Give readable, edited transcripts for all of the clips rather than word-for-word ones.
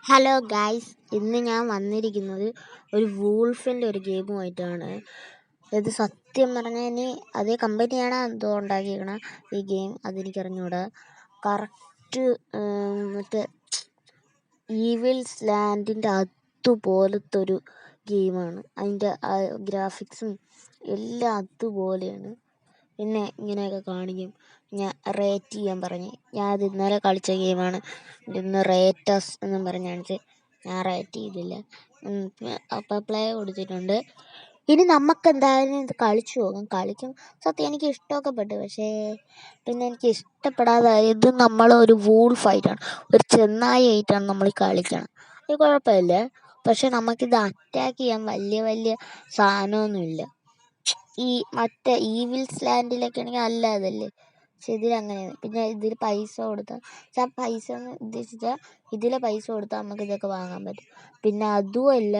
Hello guys, ഇന്ന് ഞാൻ വന്നിരിക്കുന്നത് ഒരു വൂൾഫിൻ്റെ ഒരു ഗെയിമുമായിട്ടാണ്. ഇത് സത്യം പറഞ്ഞാൽ അതേ കമ്പനിയാണ് എന്തോ ഉണ്ടാക്കിയിരിക്കണം ഈ ഗെയിം, അതെനിക്കറിഞ്ഞൂടാ. കറക്റ്റ് മറ്റേ ഈവിൽസ് ലാൻഡിൻ്റെ അതുപോലത്തെ ഒരു ഗെയിമാണ്. അതിൻ്റെ ഗ്രാഫിക്സും എല്ലാം അതുപോലെയാണ്. പിന്നെ ഇങ്ങനെയൊക്കെ കാണിക്കും. ഞാൻ റേറ്റ് ചെയ്യാൻ പറഞ്ഞ്, ഞാൻ അത് ഇന്നലെ കളിച്ച ഗെയിമാണ്. ഇന്ന് റേറ്റസ് എന്നും പറഞ്ഞ് കാണിച്ച് ഞാൻ റേറ്റ് ചെയ്തില്ല. അപ്പോൾ പ്ലേ കൊടുത്തിട്ടുണ്ട്. ഇനി നമുക്ക് എന്തായാലും ഇത് കളിച്ചു പോകും. കളിക്കും സത്യം എനിക്ക് ഇഷ്ടമൊക്കെ പെട്ടു. പക്ഷേ പിന്നെ എനിക്ക് ഇഷ്ടപ്പെടാതായത് നമ്മൾ ഒരു വൂൾഫായിട്ടാണ്, ഒരു ചെന്നായി ആയിട്ടാണ് നമ്മൾ കളിക്കണം. അത് കുഴപ്പമില്ല. പക്ഷെ നമുക്കിത് അറ്റാക്ക് ചെയ്യാൻ വലിയ സാധനമൊന്നുമില്ല. ഈ മറ്റേ ഈവിൽസ് ലാൻഡിലൊക്കെ ആണെങ്കിൽ അല്ലാതല്ലേ, പക്ഷെ ഇതിലങ്ങനെയാണ്. പിന്നെ ഇതിൽ പൈസ കൊടുത്താൽ പൈസ എന്ന് ഉദ്ദേശിച്ചാൽ ഇതിലെ പൈസ കൊടുത്താൽ നമുക്ക് ഇതൊക്കെ വാങ്ങാൻ പറ്റും. പിന്നെ അതുമല്ല,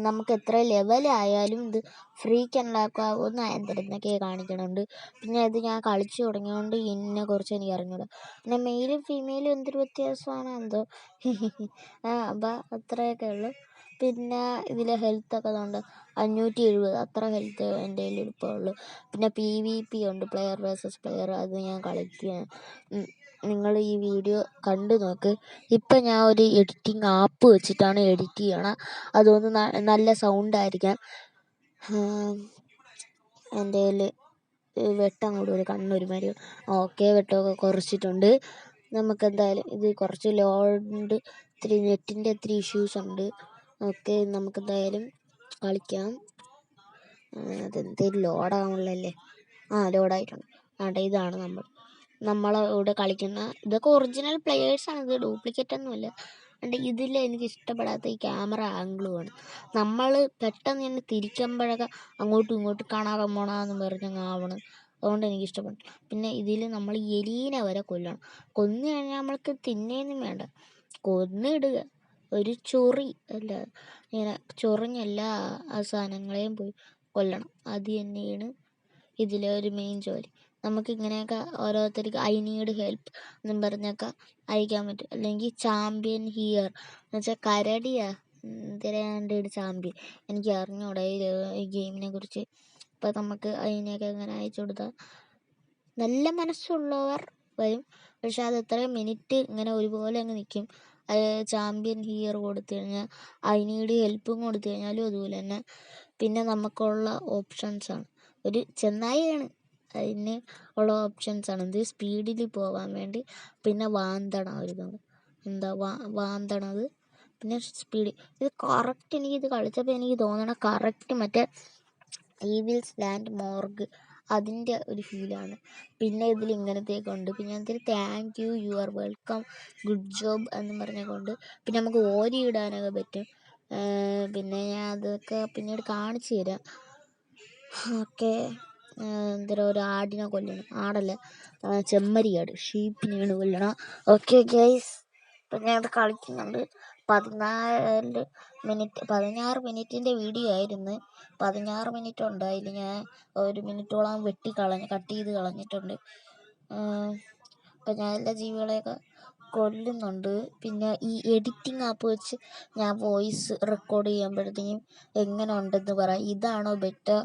നമുക്ക് എത്ര ലെവലായാലും ഇത് ഫ്രീക്ക് ഉണ്ടാക്കാവുന്ന എന്തൊക്കെ കാണിക്കണുണ്ട്. പിന്നെ ഇത് ഞാൻ കളിച്ചു തുടങ്ങിയതുകൊണ്ട് ഇതിനെക്കുറിച്ച് എനിക്ക് അറിഞ്ഞൂടാ. പിന്നെ മെയിലും ഫീമെയിലും എന്തൊരു വ്യത്യാസമാണ് എന്തോ. അപ്പം അത്രയൊക്കെ ഉള്ളു. പിന്നെ ഇതിലെ ഹെൽത്തൊക്കെ ഉണ്ട് 570, അത്ര ഹെൽത്ത് എൻ്റെ കയ്യിൽ ഇപ്പോൾ ഉള്ളു. പിന്നെ PvP ഉണ്ട്, പ്ലെയർ വേഴ്സസ് പ്ലെയർ. അത് ഞാൻ കളിക്കുകയാണ്. നിങ്ങൾ ഈ വീഡിയോ കണ്ടു നോക്ക്. ഇപ്പം ഞാൻ ഒരു എഡിറ്റിംഗ് ആപ്പ് വെച്ചിട്ടാണ് എഡിറ്റ് ചെയ്യണം. അതൊന്ന് നല്ല സൗണ്ടായിരിക്കാം. എൻ്റെ കയ്യിൽ വെട്ടം കൂടുതൽ, കണ്ണൊരുമാതിരി. ഓക്കെ, വെട്ടമൊക്കെ കുറച്ചിട്ടുണ്ട്. നമുക്കെന്തായാലും ഇത് കുറച്ച് ലോഡ്, നെറ്റിൻ്റെ ഒത്തിരി ഇഷ്യൂസ് ഉണ്ട്. ഓക്കെ, നമുക്കെന്തായാലും കളിക്കാം. അതെന്തേലും ലോഡാവുള്ളല്ലേ. ലോഡായിട്ടുണ്ട്. ഇതാണ് നമ്മളവിടെ കളിക്കുന്ന. ഇതൊക്കെ ഒറിജിനൽ പ്ലെയേഴ്സാണ്, ഇത് ഡ്യൂപ്ലിക്കേറ്റ് ഒന്നുമില്ല. ഇതിൽ എനിക്ക് ഇഷ്ടപ്പെടാത്ത ഈ ക്യാമറ ആംഗിളുമാണ്. നമ്മൾ പെട്ടെന്ന് തന്നെ തിരിക്കുമ്പോഴൊക്കെ അങ്ങോട്ടും ഇങ്ങോട്ടും കാണാതെ പറഞ്ഞങ്ങ് ആവണം. അതുകൊണ്ട് എനിക്കിഷ്ടപ്പെട്ടു. പിന്നെ ഇതിൽ നമ്മൾ എലീനെ വരെ കൊല്ലണം. കൊന്നു കഴിഞ്ഞാൽ നമ്മൾക്ക് തിന്നേന്നും വേണ്ട, കൊന്നിടുക. ഒരു ചൊറി അല്ല, ഇങ്ങനെ ചൊറിഞ്ഞെല്ലാ സാധനങ്ങളെയും പോയി കൊല്ലണം. അത് തന്നെയാണ് ഇതിലെ ഒരു മെയിൻ ജോലി. നമുക്കിങ്ങനെയൊക്കെ ഓരോരുത്തർക്ക് ഐ നീഡ് ഹെൽപ്പ് എന്നും പറഞ്ഞൊക്കെ അയക്കാൻ പറ്റും. അല്ലെങ്കിൽ ചാമ്പ്യൻ ഹിയർ എന്ന് വെച്ചാൽ കരടിയാ എന്തിനാണ്ട് ചാമ്പ്യൻ, എനിക്ക് അറിഞ്ഞൂടെ ഈ ഗെയിമിനെ കുറിച്ച്. അപ്പം നമുക്ക് അതിനെയൊക്കെ ഇങ്ങനെ അയച്ചു കൊടുത്താൽ നല്ല മനസ്സുള്ളവർ വരും. പക്ഷെ അത് എത്രയും മിനിറ്റ് ഇങ്ങനെ ഒരുപോലെ അങ്ങ് നിൽക്കും. ചാമ്പ്യൻ ഹിയർ കൊടുത്തു കഴിഞ്ഞാൽ, ഐ നീഡ് ഹെൽപ്പും കൊടുത്തു കഴിഞ്ഞാലും അതുപോലെ തന്നെ. പിന്നെ നമുക്കുള്ള ഓപ്ഷൻസാണ്, ഒരു ചെന്നായിയാണ്, അതിന് ഉള്ള ഓപ്ഷൻസാണ് ഇത് സ്പീഡിൽ പോകാൻ വേണ്ടി. പിന്നെ വാന്തണം ഒരുതാണ്, എന്താ വാന്തണത്. പിന്നെ സ്പീഡ്. ഇത് കറക്റ്റ് എനിക്കിത് കളിച്ചപ്പോൾ എനിക്ക് തോന്നണം കറക്റ്റ് മറ്റേ ഈവിൽസ് ലാൻഡ് മോർഗ് അതിൻ്റെ ഒരു ഫീലാണ്. പിന്നെ ഇതിൽ ഇങ്ങനത്തെയൊക്കെ ഉണ്ട്. പിന്നെ അതിൽ thank you, you are welcome, good job എന്ന് പറഞ്ഞൊക്കെ ഉണ്ട്. പിന്നെ നമുക്ക് ഓരി ഇടാനൊക്കെ പറ്റും. പിന്നെ ഞാൻ അതൊക്കെ പിന്നീട് കാണിച്ചു തരാം. ഓക്കെ, എന്തോ ഒരു ആടിനെ കൊല്ലണം, ആടല്ല ചെമ്മരിയാട്, ഷീപ്പിനെയാണ് കൊല്ലണം. ഓക്കെ ഗൈസ്, ഇപ്പം ഞാൻ അത് കളിക്കുന്നുണ്ട്. 16 മിനിറ്റിൻ്റെ വീഡിയോ ആയിരുന്നു. 16 മിനിറ്റ് ഉണ്ട്. അതിൽ ഞാൻ 1 മിനിറ്റോളം കട്ട് ചെയ്ത് കളഞ്ഞിട്ടുണ്ട്. അപ്പം ഞാൻ എല്ലാ ജീവികളെയൊക്കെ കൊല്ലുന്നുണ്ട്. പിന്നെ ഈ എഡിറ്റിംഗ് ആപ്പ് വെച്ച് ഞാൻ വോയിസ് റെക്കോർഡ് ചെയ്യുമ്പോഴത്തേക്കും എങ്ങനെ ഉണ്ടെന്ന് പറ. ഇതാണോ ബെറ്റർ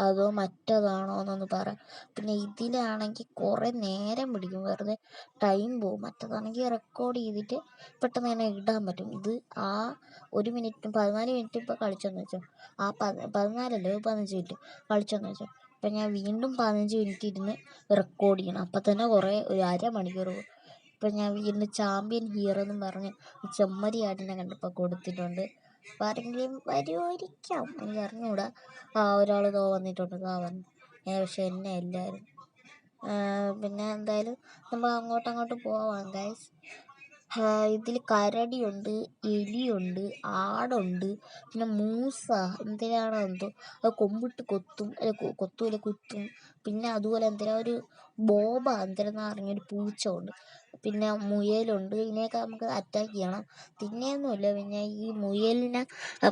അതോ മറ്റേതാണോ എന്നൊന്ന് പറ. പിന്നെ ഇതിലാണെങ്കിൽ കുറേ നേരം പിടിക്കും, വെറുതെ ടൈം പോകും. മറ്റേതാണെങ്കിൽ റെക്കോർഡ് ചെയ്തിട്ട് പെട്ടെന്ന് തന്നെ ഇടാൻ പറ്റും. ഇത് 1 മിനിറ്റ് 14 മിനിറ്റ് ഇപ്പോൾ കളിച്ചെന്ന് വെച്ചോ, 14 മിനിറ്റ് കളിച്ചെന്ന് വെച്ചോ. അപ്പം ഞാൻ വീണ്ടും 15 മിനിറ്റ് ഇരുന്ന് റെക്കോർഡ് ചെയ്യണം. അപ്പം തന്നെ ഒരു അരമണിക്കൂർ പോകും. ഇപ്പം ഞാൻ വീണ്ടും ചാമ്പ്യൻ ഹിയർ എന്നും പറഞ്ഞ് ചെമ്മരിയാടിനെ കണ്ടപ്പോൾ കൊടുത്തിട്ടുണ്ട്. അപ്പം ആരെങ്കിലും വരുമായിരിക്കാം, എനിക്ക് അറിഞ്ഞുകൂടാ. ഒരാൾ വന്നിട്ടുണ്ട്, വന്നു. പക്ഷെ എന്നെ എല്ലാവരും. പിന്നെ എന്തായാലും നമ്മൾ അങ്ങോട്ട് പോവാം ഗൈസ്. ഇതിൽ കരടിയുണ്ട്, എലിയുണ്ട്, ആടുണ്ട്, പിന്നെ മൂസ എന്തിനാണോ എന്തോ അത് കൊമ്പിട്ട് കൊത്തും, കുത്തും. പിന്നെ അതുപോലെ എന്തിനാ ഒരു ബോബ എന്തിനാന്ന് പറഞ്ഞൊരു പൂച്ച ഉണ്ട്, പിന്നെ മുയലുണ്ട്. ഇതിനെയൊക്കെ നമുക്ക് അറ്റാക്ക് ചെയ്യണം. തിന്നെയൊന്നുമില്ല. പിന്നെ ഈ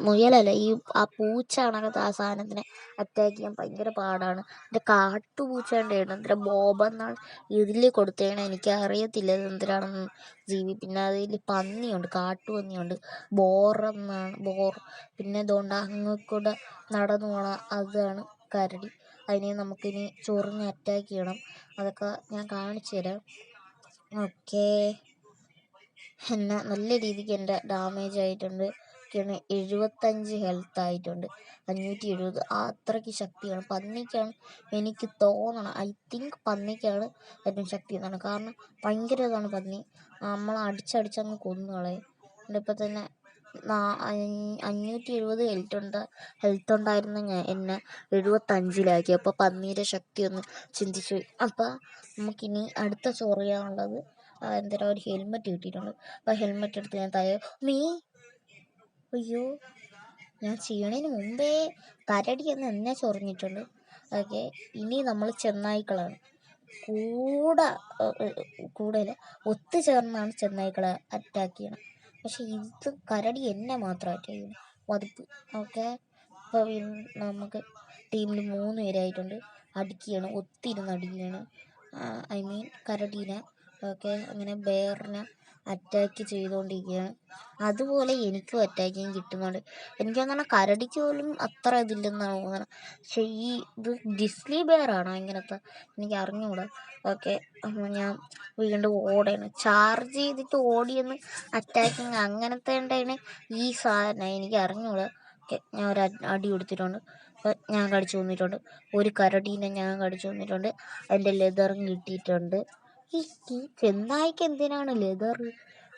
മുയലല്ല, ഈ ആ പൂച്ച കണക്കത്തെ ആ സാധനത്തിനെ അറ്റാക്ക് ചെയ്യാൻ ഭയങ്കര പാടാണ്. എൻ്റെ കാട്ടുപൂച്ചേൻ്റെ ആണ് എന്തിനാ ബോബ എന്നാണ് ഇതിൽ കൊടുത്തേണ്. എനിക്ക് അറിയത്തില്ല ഇത് എന്തിനാണെന്ന് ജീവി. പിന്നെ അതിൽ പന്നിയുണ്ട്, കാട്ടുപന്നിയുണ്ട്, ബോർ. പിന്നെ ഇതുകൊണ്ട് അങ്ങക്കൂടെ നടന്നു പോണ അതാണ് കരടി. അതിനെ നമുക്കിനി ചൊറിഞ്ഞ് അറ്റാക്ക് ചെയ്യണം. അതൊക്കെ ഞാൻ കാണിച്ചു തരാം. ഓക്കേ, എന്നാൽ നല്ല രീതിക്ക് എൻ്റെ ഡാമേജ് ആയിട്ടുണ്ട്. 75 ഹെൽത്ത് ആയിട്ടുണ്ട്. 570 അത്രയ്ക്ക് ശക്തിയാണ്. പന്നിക്കാണ് എനിക്ക് തോന്നണം, ഐ തിങ്ക് പന്നിക്കാണ് ഏറ്റവും ശക്തി എന്നാണ്. കാരണം ഭയങ്കര ഇതാണ് പന്നി, നമ്മൾ അടിച്ചങ്ങ് കൊന്നു കളയും. ഇപ്പം തന്നെ 570 ഹെൽത്ത് ഉണ്ടായിരുന്ന എന്നെ 75-ലാക്കി. അപ്പോൾ പന്നീൻ്റെ ശക്തി ഒന്ന് ചിന്തിച്ചു. അപ്പം നമുക്കിനി അടുത്ത ചൊറിയാനുള്ളത് എന്തിനാ ഒരു ഹെൽമെറ്റ് കിട്ടിയിട്ടുണ്ട്. അപ്പോൾ ഹെൽമെറ്റ് എടുത്ത് ഞാൻ അയ്യോ, ഞാൻ ചെയ്യണതിന് മുമ്പേ കരടി എന്ന് എന്നെ ചൊറിഞ്ഞിട്ടുണ്ട്. ഓക്കെ, ഇനി നമ്മൾ ചെന്നായ്ക്കളാണ് കൂടുതൽ ഒത്തുചേർന്നാണ് ചെന്നായ്ക്കളെ അറ്റാക്ക് ചെയ്യണം. പക്ഷെ ഇത് കരടി എന്നെ മാത്രം അറ്റാക്ക് ചെയ്യണം. മതിപ്പ്. ഓക്കെ, അപ്പോൾ നമുക്ക് ടീമിൽ 3 പേരായിട്ടുണ്ട്. അടിക്കുകയാണ്, ഒത്തിരുന്ന് അടിക്കുകയാണ്. I mean കരടീനെ. ഓക്കെ, അങ്ങനെ ബെയറിനെ അറ്റാക്ക് ചെയ്തുകൊണ്ടിരിക്കുകയാണ്. അതുപോലെ എനിക്കും അറ്റാക്കിങ് കിട്ടുന്നുണ്ട്. എനിക്ക് തോന്നണ കരടിക്ക് പോലും അത്ര ഇതില്ലെന്നാണ് തോന്നണം. പക്ഷെ ഇത് ഗ്രിസ്ലി ബെയറാണോ ഇങ്ങനത്തെ, എനിക്ക് അറിഞ്ഞുകൂടാ. ഓക്കെ, അപ്പോൾ ഞാൻ വീണ്ടും ഓടയാണ്. ചാർജ് ചെയ്തിട്ട് ഓടിയെന്ന് അറ്റാക്കിങ് അങ്ങനത്തെ ഉണ്ടാണ് ഈ സാധനം, എനിക്ക് അറിഞ്ഞുകൂടാ. ഓക്കെ, ഞാൻ ഒരു അടി കൊടുത്തിട്ടുണ്ട്. ഞാൻ കടിച്ചു കൊന്നിട്ടുണ്ട്. ഒരു കരടീനെ ഞാൻ കടിച്ചു കൊന്നിട്ടുണ്ട്. അതിൻ്റെ ലെതറും കിട്ടിയിട്ടുണ്ട്. ഈ ചെന്നായ്ക്ക് എന്തിനാണ് ലെതർ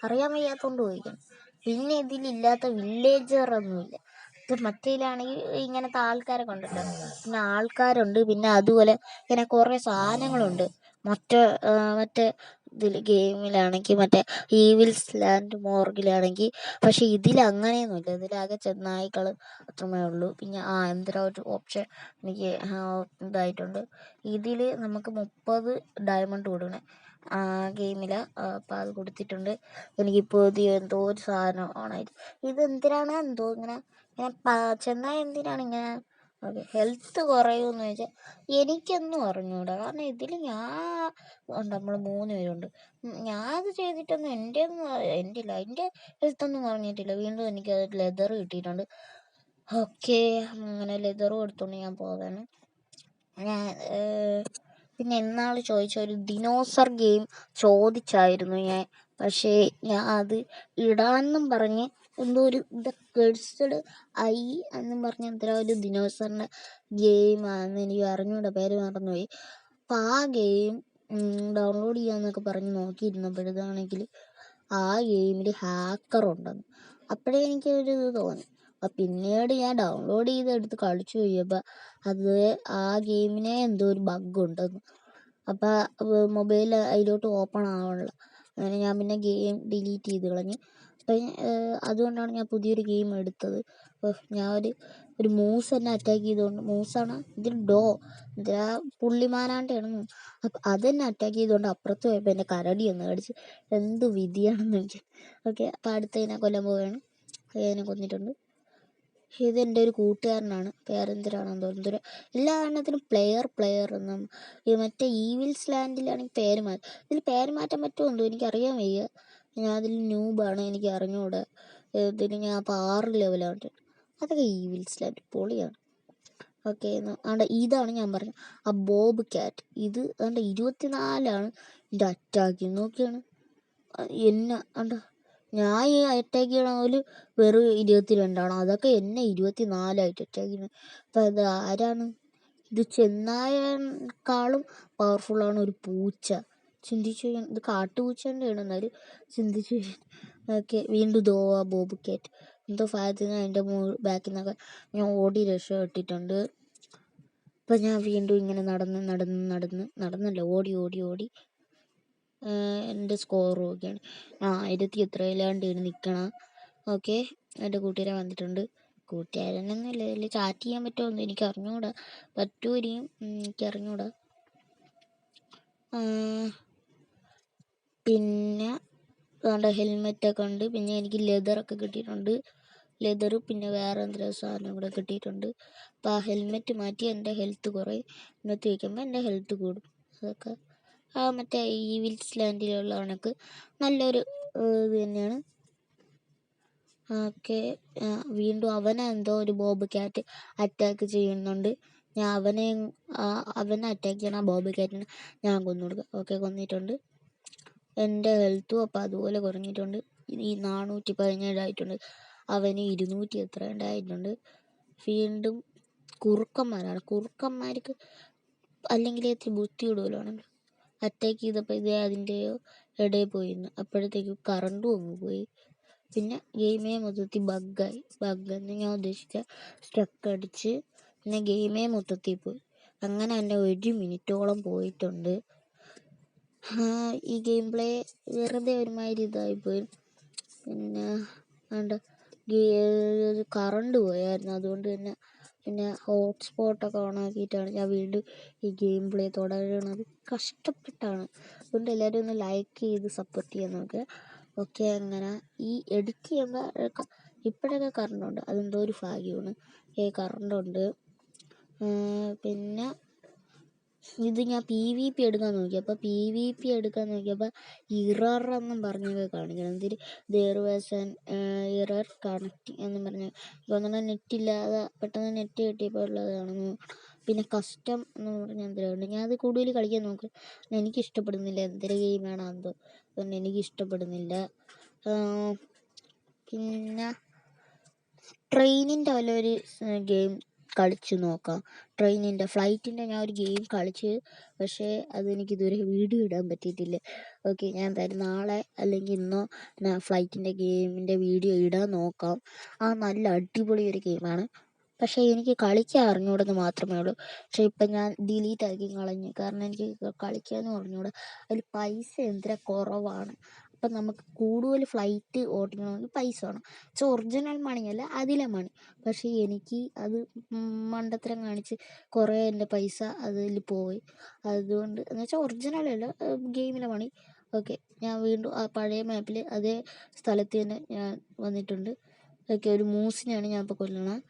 അറിയാൻ വയ്യാത്തോണ്ട് ചോദിക്കണം. പിന്നെ ഇതിലില്ലാത്ത വില്ലേജറൊന്നുമില്ല. ഇത് മറ്റേലാണെങ്കിൽ ഇങ്ങനത്തെ ആൾക്കാരൊക്കെ ഉണ്ടല്ലോ, പിന്നെ ആൾക്കാരുണ്ട്. പിന്നെ അതുപോലെ ഇങ്ങനെ കുറേ സാധനങ്ങളുണ്ട്. മറ്റേ ഗെയിമിലാണെങ്കിൽ മറ്റേ ഈവിൽസ് ലാൻഡ് മോർഗിലാണെങ്കിൽ. പക്ഷെ ഇതിലങ്ങനെയൊന്നുമില്ല. ഇതിലാകെ ചെന്നായ്ക്കൾ അത്രമേ ഉള്ളൂ. പിന്നെ എന്തിനാ ഒരു ഓപ്ഷൻ എനിക്ക് ഇതായിട്ടുണ്ട്. ഇതിൽ നമുക്ക് 30 ഡയമണ്ട് കൊടുക്കണേ ഗെയിമിൽ. അപ്പം അത് കൊടുത്തിട്ടുണ്ട്. എനിക്കിപ്പോൾ എന്തോ ഒരു സാധനമാണായിരുന്നു. ഇതെന്തിനാണ് എന്തോ ഇങ്ങനെ ചെന്നായി എന്തിനാണ് ഇങ്ങനെ ഹെൽത്ത് കുറയുമെന്ന് ചോദിച്ചാൽ എനിക്കൊന്നും അറിഞ്ഞൂടാ. കാരണം ഇതിൽ നമ്മൾ 3 പേരുണ്ട്. ഞാനത് ചെയ്തിട്ടൊന്നും എൻ്റെ ഹെൽത്തൊന്നും കുറഞ്ഞിട്ടില്ല. വീണ്ടും എനിക്ക് ലെതർ കിട്ടിയിട്ടുണ്ട്. ഓക്കെ, അങ്ങനെ ലെതർ കൊടുത്തോണ്ട് ഞാൻ പോകാണ്. പിന്നെ എന്നാൾ ചോദിച്ച ഒരു ദിനോസർ ഗെയിം ചോദിച്ചായിരുന്നു ഞാൻ. പക്ഷേ ഞാൻ അത് ഇടാമെന്നും പറഞ്ഞ് എന്തോ ഒരു കഴ്സഡ് ഐ എന്നും പറഞ്ഞ് എന്തോ ഒരു ദിനോസറിൻ്റെ ഗെയിമാണെന്ന് എനിക്ക് അറിഞ്ഞൂടെ, പേര് മറന്നുപോയി. അപ്പം ആ ഗെയിം ഡൗൺലോഡ് ചെയ്യാമെന്നൊക്കെ പറഞ്ഞ് നോക്കിയിരുന്നപ്പോഴതാണെങ്കിൽ ആ ഗെയിമിൽ ഹാക്കറുണ്ടെന്ന്. അപ്പോഴേ എനിക്കൊരു ഇത് തോന്നി. അപ്പം പിന്നീട് ഞാൻ ഡൗൺലോഡ് ചെയ്തെടുത്ത് കളിച്ചു പോയപ്പോൾ അത് ആ ഗെയിമിനെ എന്തോ ഒരു ബഗ് ഉണ്ടെന്ന്. അപ്പം മൊബൈൽ അതിലോട്ട് ഓപ്പൺ ആവണില്ല. അങ്ങനെ ഞാൻ പിന്നെ ഗെയിം ഡിലീറ്റ് ചെയ്ത് കളഞ്ഞ്. അപ്പം അതുകൊണ്ടാണ് ഞാൻ പുതിയൊരു ഗെയിം എടുത്തത്. ഞാൻ ഒരു മൂസ് എന്നെ അറ്റാക്ക് ചെയ്തുകൊണ്ട്, മൂസാണ് ഇതിൽ എന്താ പുള്ളിമാനാണ്ടാണ്. അപ്പം അതെന്നെ അറ്റാക്ക് ചെയ്തുകൊണ്ട് അപ്പുറത്ത് പോയപ്പോൾ എൻ്റെ കരടി ഒന്ന് കടിച്ച്. എന്ത് വിധിയാണെന്ന് എനിക്ക്. ഓക്കെ, അപ്പം അടുത്തതിനെ കൊല്ലാൻ പോവുകയാണ്. അതിനെ കൊന്നിട്ടുണ്ട്. ഇതെൻ്റെ ഒരു കൂട്ടുകാരനാണ്, പേരെന്തിരാണെന്ന് തോന്നുന്നു. എല്ലാ എണ്ണത്തിനും പ്ലെയർ എന്നും. മറ്റേ ഈവിൽസ് ലാൻഡിലാണെങ്കിൽ പേര് മാറ്റും. ഇതിൽ പേര് മാറ്റാൻ പറ്റുമോ എന്തോ എനിക്കറിയാൻ വയ്യ. ഞാൻ അതിൽ ന്യൂബാണ്, എനിക്ക് അറിഞ്ഞുകൂടെ. ഇതിൽ ഞാൻ അപ്പോൾ 6 ലെവലാണ്. അതൊക്കെ ഈവിൽസ് ലാൻഡ് പൊളിയാണ്. ഓക്കെ, ഇതാണ് ഞാൻ പറഞ്ഞത് ആ ബോബ് ക്യാറ്റ്. ഇത് 24 ഇതിൻ്റെ അറ്റാക്ക്. നോക്കിയാണ് എന്നെ ഞാൻ ഈ അറ്റാക്ക് ചെയ്യണ പോലെ വെറും 22 അതൊക്കെ എന്നെ 24 അറ്റാക്ക് ചെയ്യുന്നത്. അപ്പം ഇത് ആരാണ്? ഇത് ചെന്നായേക്കാളും പവർഫുള്ളാണ് ഒരു പൂച്ച. ചിന്തിച്ചു. ഇത് കാട്ടുപൂച്ചേൻ്റെ ആണ്, എന്നാലും ചിന്തിച്ചു. ഓക്കെ, വീണ്ടും ആ ബോബ് ക്യാറ്റ് എന്തോ ഭാഗത്ത് നിന്ന് അതിൻ്റെ ബാക്കിൽ നിന്നൊക്കെ ഞാൻ ഓടി രക്ഷപ്പെട്ടിട്ടുണ്ട്. അപ്പം ഞാൻ വീണ്ടും ഇങ്ങനെ നടന്നല്ല ഓടി എൻ്റെ സ്കോർ നോക്കിയാണ് 1000 എത്രയിലാണ്ടാണ് നിൽക്കണം. ഓക്കെ, എൻ്റെ കൂട്ടുകാരൻ വന്നിട്ടുണ്ട്. കൂട്ടുകാരനൊന്നുമില്ല, ഇതിൽ ചാറ്റ് ചെയ്യാൻ പറ്റുമോ എനിക്ക് അറിഞ്ഞുകൂടാ. പറ്റൂരിയും എനിക്ക് അറിഞ്ഞുകൂടാ. പിന്നെ ഹെൽമെറ്റൊക്കെ ഉണ്ട്. പിന്നെ എനിക്ക് ലെതറൊക്കെ കിട്ടിയിട്ടുണ്ട്. ലെതർ പിന്നെ വേറെ എന്തെങ്കിലും സാധനം കൂടെ കിട്ടിയിട്ടുണ്ട്. അപ്പോൾ ആ ഹെൽമെറ്റ് മാറ്റി എൻ്റെ ഹെൽത്ത് കുറയും. ഇന്നത്തെ വയ്ക്കുമ്പോൾ എൻ്റെ ഹെൽത്ത് കൂടും. അതൊക്കെ മറ്റേ ഈവിൽസ് ലാൻഡിലുള്ള കണക്ക് നല്ലൊരു ഇത് തന്നെയാണ്. ഓക്കെ, വീണ്ടും എന്തോ ഒരു ബോബ് ക്യാറ്റ് അറ്റാക്ക് ചെയ്യുന്നുണ്ട്. ഞാൻ അവനെ അറ്റാക്ക് ചെയ്യണം. ബോബ് ക്യാറ്റിനെ ഞാൻ കൊന്നു കൊടുക്കുക. ഓക്കെ, കൊന്നിട്ടുണ്ട്. എൻ്റെ ഹെൽത്തും അപ്പോൾ അതുപോലെ കുറഞ്ഞിട്ടുണ്ട്. ഈ 417 ആയിട്ടുണ്ട്. അവന് 200 എത്ര ഉണ്ടായിട്ടുണ്ട്. വീണ്ടും കുറുക്കന്മാർക്ക് അല്ലെങ്കിൽ ഇത്തിരി ബുദ്ധി ഇടുമല്ലോ. അറ്റാക്ക് ചെയ്തപ്പോൾ അതിൻ്റെയോ ഇടയിൽ പോയിരുന്നു. അപ്പോഴത്തേക്ക് കറണ്ടും അങ്ങ് പോയി. പിന്നെ ഗെയിമേ മൊത്തത്തിൽ ബഗ്ഗെന്ന് ഞാൻ ഉദ്ദേശിച്ച സ്റ്റക്ക് അടിച്ച് പിന്നെ ഗെയിമേ മൊത്തത്തിൽ പോയി. അങ്ങനെ തന്നെ 1 മിനിറ്റോളം പോയിട്ടുണ്ട്. ഈ ഗെയിം പ്ലേ വെറുതെ ഒരുമാതിരി ഇതായിപ്പോയി. പിന്നെ കറണ്ട് പോയായിരുന്നു. അതുകൊണ്ട് തന്നെ പിന്നെ ഹോട്ട്സ്പോട്ടൊക്കെ ഓണാക്കിയിട്ടാണ് ഞാൻ വീണ്ടും ഈ ഗെയിം പ്ലേ തുടരുന്നത്. കഷ്ടപ്പെട്ടാണ്. അതുകൊണ്ട് എല്ലാവരും ഒന്ന് ലൈക്ക് ചെയ്ത് സപ്പോർട്ട് ചെയ്യാൻ നോക്കുക. ഓക്കെ, അങ്ങനെ ഈ എഡിറ്റ് ചെയ്യുമ്പോൾ ഇപ്പോഴൊക്കെ കറണ്ടുണ്ട്. അതെന്തോ ഒരു ഭാഗ്യമാണ്. കറണ്ടുണ്ട്. പിന്നെ ഇത് ഞാൻ PvP എടുക്കാൻ നോക്കിയപ്പോൾ ഇററെന്നും പറഞ്ഞൊക്കെ കാണിക്കണം. There was an error connecting എന്നും പറഞ്ഞ് അങ്ങനെ നെറ്റില്ലാതെ പെട്ടെന്ന് നെറ്റ് കിട്ടിയപ്പോൾ ഉള്ളതാണെന്ന്. പിന്നെ കസ്റ്റം എന്ന് പറഞ്ഞാൽ എന്തിനുണ്ട്. ഞാൻ അത് കൂടുതൽ കളിക്കാൻ നോക്കും. എനിക്കിഷ്ടപ്പെടുന്നില്ല. എന്തൊരു ഗെയിമാണോ എന്തോ, അതുകൊണ്ട് എനിക്കിഷ്ടപ്പെടുന്നില്ല. പിന്നെ ട്രെയിനിൻ്റെ വല്ലൊരു ഗെയിം കളിച്ച് നോക്കാം. ഫ്ലൈറ്റിൻ്റെ ഞാൻ ഒരു ഗെയിം കളിച്ച്, പക്ഷേ അതെനിക്കിതുവരെ വീഡിയോ ഇടാൻ പറ്റിയിട്ടില്ല. ഓക്കെ, ഞാൻ എന്തായാലും നാളെ അല്ലെങ്കിൽ ഇന്നോ ഫ്ലൈറ്റിൻ്റെ ഗെയിമിൻ്റെ വീഡിയോ ഇടാൻ നോക്കാം. നല്ല അടിപൊളി ഒരു ഗെയിമാണ്. പക്ഷേ എനിക്ക് കളിക്കാൻ അറിഞ്ഞൂടെന്ന് മാത്രമേ ഉള്ളൂ. പക്ഷേ ഇപ്പം ഞാൻ ഡിലീറ്റ് ആക്കി കളഞ്ഞു. കാരണം എനിക്ക് കളിക്കാനും അറിഞ്ഞൂടാ. അതിൽ പൈസ എന്തിനാ കുറവാണ്. അപ്പം നമുക്ക് കൂടുതൽ ഫ്ലൈറ്റ് ഓടിക്കണമെങ്കിൽ പൈസ വേണം. ഒറിജിനൽ മണിയല്ല, അതിലെ മണി. പക്ഷേ എനിക്ക് അത് മണ്ടത്തരം കാണിച്ച് കുറേ എൻ്റെ പൈസ അതിൽ പോയി. അതുകൊണ്ട് എന്നുവെച്ചാൽ ഒറിജിനലല്ല, ഗെയിമിലെ മണി. ഓക്കെ, ഞാൻ വീണ്ടും ആ പഴയ മാപ്പിൽ അതേ സ്ഥലത്ത് തന്നെ ഞാൻ വന്നിട്ടുണ്ട്. ഓക്കെ, ഒരു മൂസിനെയാണ് ഞാൻ ഇപ്പോൾ കൊല്ലണത്.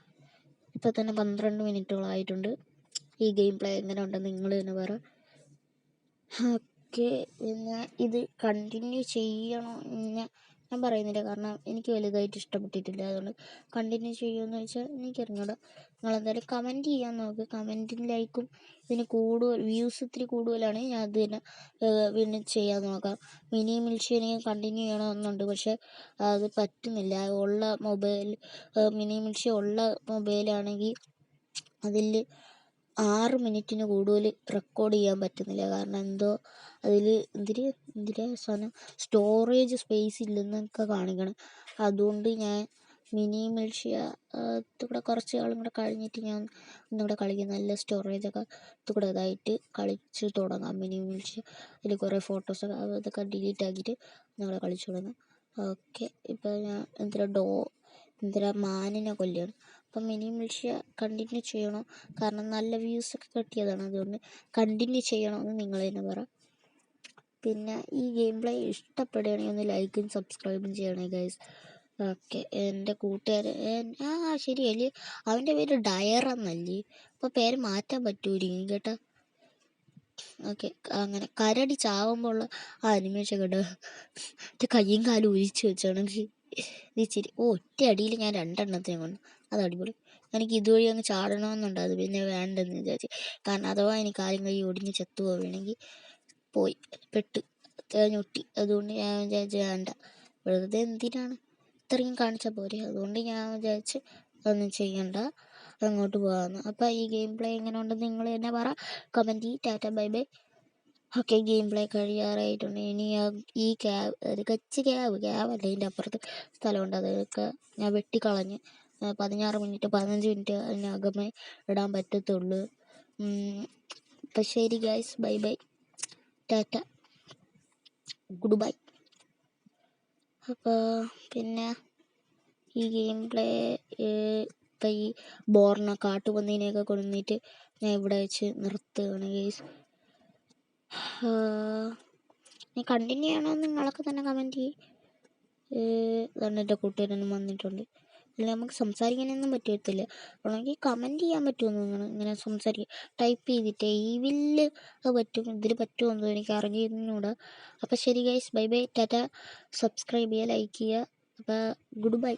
ഇപ്പോൾ തന്നെ 12 മിനിറ്റോളം ആയിട്ടുണ്ട്. ഈ ഗെയിം പ്ലേ എങ്ങനെ ഉണ്ടെന്ന് നിങ്ങൾ തന്നെ പറ. ഓക്കെ, പിന്നെ ഇത് കണ്ടിന്യൂ ചെയ്യണോ ഞാൻ പറയുന്നില്ല. കാരണം എനിക്ക് വലുതായിട്ട് ഇഷ്ടപ്പെട്ടിട്ടില്ല. അതുകൊണ്ട് കണ്ടിന്യൂ ചെയ്യുമെന്ന് വെച്ചാൽ എനിക്കറിഞ്ഞൂടാ. നിങ്ങളെന്തായാലും കമൻറ്റ് ചെയ്യാൻ നോക്ക്. കമൻറ്റും ലൈക്കും ഇതിന് വ്യൂസ് ഇത്തിരി കൂടുതലാണെങ്കിൽ ഞാൻ അത് തന്നെ വീണ്ടും ചെയ്യാൻ നോക്കാം. മിനി മിൽഷി എനിക്ക് കണ്ടിന്യൂ ചെയ്യണമെന്നുണ്ട്. പക്ഷേ അത് പറ്റുന്നില്ല. മിനി മിൽഷി ഉള്ള മൊബൈലാണെങ്കിൽ അതിൽ 6 മിനിറ്റിന് കൂടുതൽ റെക്കോർഡ് ചെയ്യാൻ പറ്റുന്നില്ല. കാരണം എന്തോ അതിൽ എന്തിനാ സാധനം സ്റ്റോറേജ് സ്പേസ് ഇല്ലെന്നൊക്കെ കാണിക്കണം. അതുകൊണ്ട് ഞാൻ മിനി മിൽഷ്യ കൂടെ കുറച്ച് നാളും കൂടെ കഴിഞ്ഞിട്ട് ഞാൻ ഒന്നുകൂടെ കളിക്കും. നല്ല സ്റ്റോറേജൊക്കെ കൂടെ ഇതായിട്ട് കളിച്ച് തുടങ്ങാം. മിനി മിൽഷ്യ അതിൽ കുറേ ഫോട്ടോസൊക്കെ അതൊക്കെ ഡിലീറ്റ് ആക്കിയിട്ട് ഒന്നുകൂടെ കളിച്ചു തുടങ്ങാം. ഓക്കെ, ഇപ്പോൾ ഞാൻ എന്തിനാ മാനിനെ കൊല്ലുകയാണ്. അപ്പം മിനി മിൽഷ്യ കണ്ടിന്യൂ ചെയ്യണോ? കാരണം നല്ല വ്യൂസൊക്കെ കിട്ടിയതാണ്. അതുകൊണ്ട് കണ്ടിന്യൂ ചെയ്യണമെന്ന് നിങ്ങൾ തന്നെ പറ. പിന്നെ ഈ ഗെയിം പ്ലേ ഇഷ്ടപ്പെടുകയാണെങ്കിൽ ഒന്ന് ലൈക്കും സബ്സ്ക്രൈബും ചെയ്യണേ ഗൈസ്. ഓക്കെ, എൻ്റെ കൂട്ടുകാരൻ ശരിയല്ലേ, അവൻ്റെ പേര് ഡയർ എന്നല്ലേ? അപ്പോൾ പേര് മാറ്റാൻ പറ്റൂരിക്കും കേട്ടോ. ഓക്കെ, അങ്ങനെ കരടി ചാവുമ്പോൾ ഉള്ള അനിമേഷൻ കേട്ടോ. എൻ്റെ കയ്യും കാലും ഉരിച്ച് വെച്ചാണെങ്കിൽ ഇച്ചിരി ഒറ്റ അടിയിൽ ഞാൻ 2 എണ്ണത്തിനെ കൊണ്ടു. അത് അടിപൊളി. എനിക്ക് ഇതുവഴി അങ്ങ് ചാടണമെന്നുണ്ട്. അത് പിന്നെ വേണ്ടെന്ന് വിചാരിച്ചു. കാരണം അഥവാ എനിക്ക് കാലും കൈ ഒടിഞ്ഞ് ചത്തു പോവുകയാണെങ്കിൽ പെട്ട് ഞൊട്ടി. അതുകൊണ്ട് ഞാൻ വിചാരിച്ചു വേണ്ട, വെറുതെ എന്തിനാണ് ഇത്രയും കാണിച്ചാൽ പോരെ. അതുകൊണ്ട് ഞാൻ വിചാരിച്ച് ഒന്നും ചെയ്യണ്ട, അങ്ങോട്ട് പോകാമെന്ന്. അപ്പോൾ ഈ ഗെയിം പ്ലേ എങ്ങനെ ഉണ്ടെന്ന് നിങ്ങൾ തന്നെ പറ. Comment tata bye bye. Okay, game play കഴിയാറായിട്ടുണ്ട്. ഇനി ഈ കച്ച് ക്യാബല്ല, ഇതിൻ്റെ അപ്പുറത്ത് സ്ഥലമുണ്ട്. അതൊക്കെ ഞാൻ വെട്ടിക്കളഞ്ഞ് 16 മിനിറ്റ് 15 മിനിറ്റ് അതിനകമേ ഇടാൻ പറ്റത്തുള്ളൂ. അപ്പം ശരി guys, bye bye, Tata, good bye. അപ്പോൾ പിന്നെ ഈ ഗെയിം പ്ലേ ഇപ്പം ഈ കാട്ടുപന്നീനെയൊക്കെ കൊണ്ടുവന്നിട്ട് ഞാൻ ഇവിടെ വെച്ച് നിർത്തുകയാണ് ഗൈസ്. നീ കണ്ടിന്യൂ ചെയ്യണമെന്ന് നിങ്ങളൊക്കെ തന്നെ കമൻറ്റ് ചെയ്യും. ഇതാണ് എൻ്റെ കൂട്ടുകാരനും വന്നിട്ടുണ്ട്. അല്ല നമുക്ക് സംസാരിക്കാനൊന്നും പറ്റത്തില്ല. അല്ലെങ്കിൽ കമൻറ്റ് ചെയ്യാൻ പറ്റുമോ നിങ്ങൾ ഇങ്ങനെ സംസാരിക്കുക ടൈപ്പ് ചെയ്തിട്ട് വില്ല് അത് പറ്റും, ഇതിൽ പറ്റുമോ എന്തോ എനിക്ക് അറിഞ്ഞൂടാ. അപ്പോൾ ശരി guys, bye bye, Tata. Subscribe ചെയ്യുക, ലൈക്ക് ചെയ്യുക. അപ്പോൾ ഗുഡ് ബൈ.